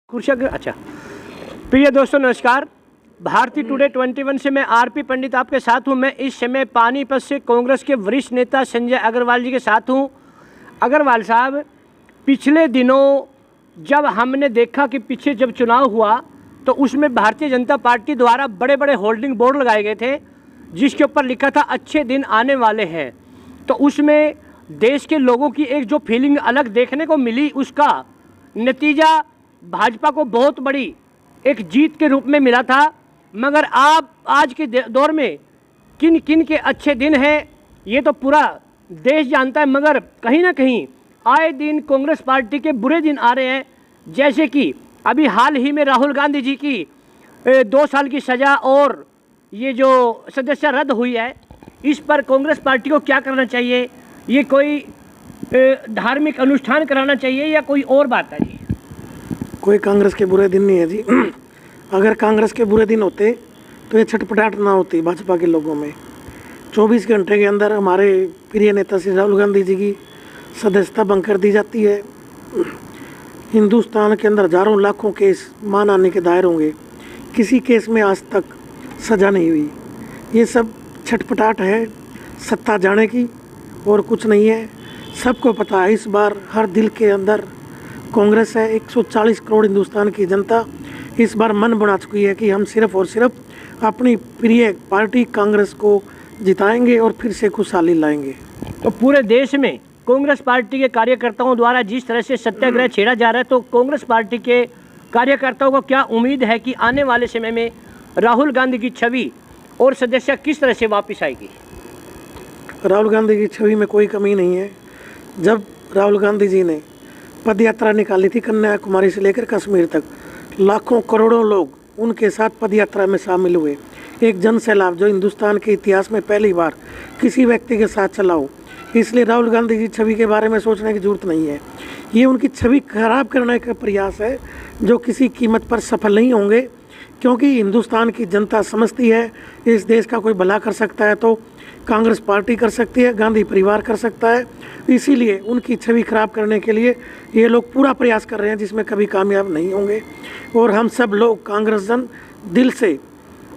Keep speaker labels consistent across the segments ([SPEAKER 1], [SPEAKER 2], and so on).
[SPEAKER 1] अच्छा, प्रिय दोस्तों नमस्कार। भारतीय टुडे 21 से मैं आरपी पंडित आपके साथ हूं। मैं इस समय पानीपत से कांग्रेस के वरिष्ठ नेता संजय अग्रवाल जी के साथ हूं। अग्रवाल साहब, पिछले दिनों जब हमने देखा कि पीछे जब चुनाव हुआ तो उसमें भारतीय जनता पार्टी द्वारा बड़े बड़े होल्डिंग बोर्ड लगाए गए थे जिसके ऊपर लिखा था अच्छे दिन आने वाले हैं। तो उसमें देश के लोगों की एक जो फीलिंग अलग देखने को मिली, उसका नतीजा भाजपा को बहुत बड़ी एक जीत के रूप में मिला था। मगर आप आज के दौर में किन किन के अच्छे दिन हैं ये तो पूरा देश जानता है, मगर कहीं ना कहीं आए दिन कांग्रेस पार्टी के बुरे दिन आ रहे हैं। जैसे कि अभी हाल ही में राहुल गांधी जी की 2 साल की सज़ा और ये जो सदस्य रद्द हुई है, इस पर कांग्रेस पार्टी को क्या करना चाहिए? ये कोई धार्मिक अनुष्ठान कराना चाहिए या कोई और बात है जी?
[SPEAKER 2] कोई कांग्रेस के बुरे दिन नहीं है जी। अगर कांग्रेस के बुरे दिन होते तो ये छटपटाहट ना होती भाजपा के लोगों में। 24 घंटे के अंदर हमारे प्रिय नेता श्री राहुल गांधी जी की सदस्यता भंग कर दी जाती है। हिंदुस्तान के अंदर हजारों लाखों केस मान आने के दायर होंगे, किसी केस में आज तक सज़ा नहीं हुई। ये सब छटपटाहट है सत्ता जाने की और कुछ नहीं है। सबको पता है इस बार हर दिल के अंदर कांग्रेस है। 140 करोड़ हिंदुस्तान की जनता इस बार मन बना चुकी है कि हम सिर्फ और सिर्फ अपनी प्रिय पार्टी कांग्रेस को जिताएंगे और फिर से खुशहाली लाएंगे।
[SPEAKER 1] तो पूरे देश में कांग्रेस पार्टी के कार्यकर्ताओं द्वारा जिस तरह से सत्याग्रह छेड़ा जा रहा है, तो कांग्रेस पार्टी के कार्यकर्ताओं को क्या उम्मीद है कि आने वाले समय में राहुल गांधी की छवि और सदस्यता किस तरह से वापस आएगी?
[SPEAKER 2] राहुल गांधी की छवि में कोई कमी नहीं है। जब राहुल गांधी जी ने पद यात्रा निकाली थी कन्याकुमारी से लेकर कश्मीर तक, लाखों करोड़ों लोग उनके साथ पद यात्रा में शामिल हुए। एक जन सैलाब जो हिंदुस्तान के इतिहास में पहली बार किसी व्यक्ति के साथ चला हो। इसलिए राहुल गांधी की छवि के बारे में सोचने की जरूरत नहीं है। ये उनकी छवि खराब करने का प्रयास है जो किसी कीमत पर सफल नहीं होंगे, क्योंकि हिंदुस्तान की जनता समझती है इस देश का कोई भला कर सकता है तो कांग्रेस पार्टी कर सकती है, गांधी परिवार कर सकता है। इसीलिए उनकी छवि खराब करने के लिए ये लोग पूरा प्रयास कर रहे हैं जिसमें कभी कामयाब नहीं होंगे। और हम सब लोग कांग्रेस जन दिल से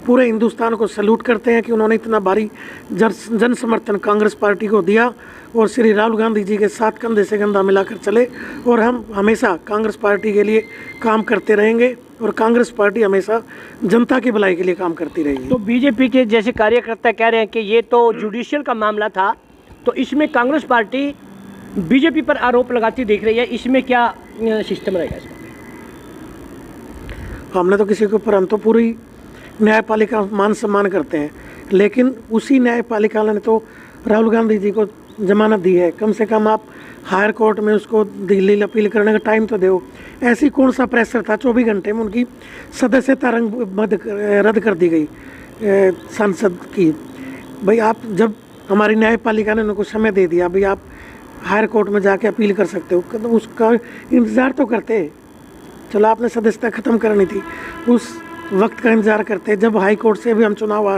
[SPEAKER 2] पूरे हिंदुस्तान को सैल्यूट करते हैं कि उन्होंने इतना भारी जन समर्थन कांग्रेस पार्टी को दिया और श्री राहुल गांधी जी के साथ कंधे से कंधा मिलाकर चले। और हम हमेशा कांग्रेस पार्टी के लिए काम करते रहेंगे और कांग्रेस पार्टी हमेशा जनता की भलाई के लिए काम करती रहेगी।
[SPEAKER 1] तो बीजेपी के जैसे कार्यकर्ता कह रहे हैं कि ये तो जुडिशियल का मामला था, तो इसमें कांग्रेस पार्टी बीजेपी पर आरोप लगाती दिख रही है, इसमें क्या सिस्टम रहेगा इसका?
[SPEAKER 2] हमने तो किसी के ऊपर, हम तो पूरी न्यायपालिका मान सम्मान करते हैं, लेकिन उसी न्यायपालिका ने तो राहुल गांधी जी को जमानत दी है। कम से कम आप हायर कोर्ट में उसको दिल्ली अपील करने का टाइम तो दो। ऐसी कौन सा प्रेशर था? 24 घंटे में उनकी सदस्यता रद्द कर दी गई संसद की। भाई आप, जब हमारी न्यायपालिका ने उनको समय दे दिया, भाई आप हायर कोर्ट में जाके अपील कर सकते हो, तो उसका इंतज़ार तो करते। चलो आपने सदस्यता ख़त्म करनी थी, उस वक्त का इंतज़ार करते। जब हाई कोर्ट से भी हम चुनाव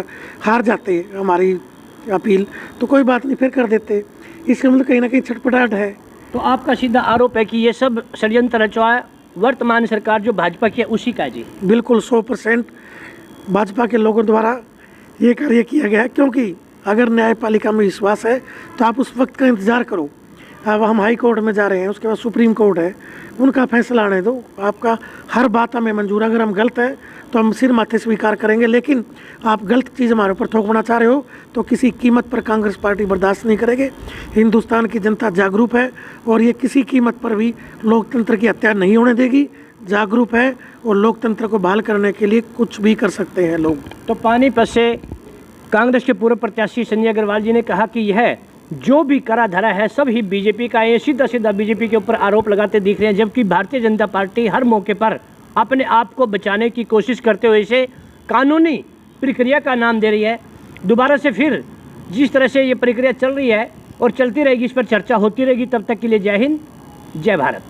[SPEAKER 2] हार जाते हमारी अपील, तो कोई बात नहीं, फिर कर देते। इसका मतलब कहीं ना कहीं छटपटाहट है।
[SPEAKER 1] तो आपका सीधा आरोप है कि ये सब षड्यंत्र रचा है वर्तमान सरकार जो भाजपा की है उसी का जी?
[SPEAKER 2] बिल्कुल 100% भाजपा के लोगों द्वारा ये कार्य किया गया है। क्योंकि अगर न्यायपालिका में विश्वास है तो आप उस वक्त का इंतज़ार करो। अब हम हाई कोर्ट में जा रहे हैं, उसके बाद सुप्रीम कोर्ट है, उनका फैसला आने दो। आपका हर बात हमें मंजूर, अगर हम गलत हैं तो हम सिर माथे स्वीकार करेंगे, लेकिन आप गलत चीज़ हमारे ऊपर थोपना चाह रहे हो तो किसी कीमत पर कांग्रेस पार्टी बर्दाश्त नहीं करेगी। हिंदुस्तान की जनता जागरूक है और ये किसी कीमत पर भी लोकतंत्र की हत्या नहीं होने देगी। जागरूक है और लोकतंत्र को बहाल करने के लिए कुछ भी कर सकते हैं लोग।
[SPEAKER 1] तो पानीपत से कांग्रेस के पूर्व प्रत्याशी संजय अग्रवाल जी ने कहा कि यह जो भी करा धरा है सब ही बीजेपी का है। सीधा सीधा बीजेपी के ऊपर आरोप लगाते दिख रहे हैं, जबकि भारतीय जनता पार्टी हर मौके पर अपने आप को बचाने की कोशिश करते हुए इसे कानूनी प्रक्रिया का नाम दे रही है। दोबारा से फिर जिस तरह से ये प्रक्रिया चल रही है और चलती रहेगी, इस पर चर्चा होती रहेगी। तब तक के लिए जय हिंद, जय भारत।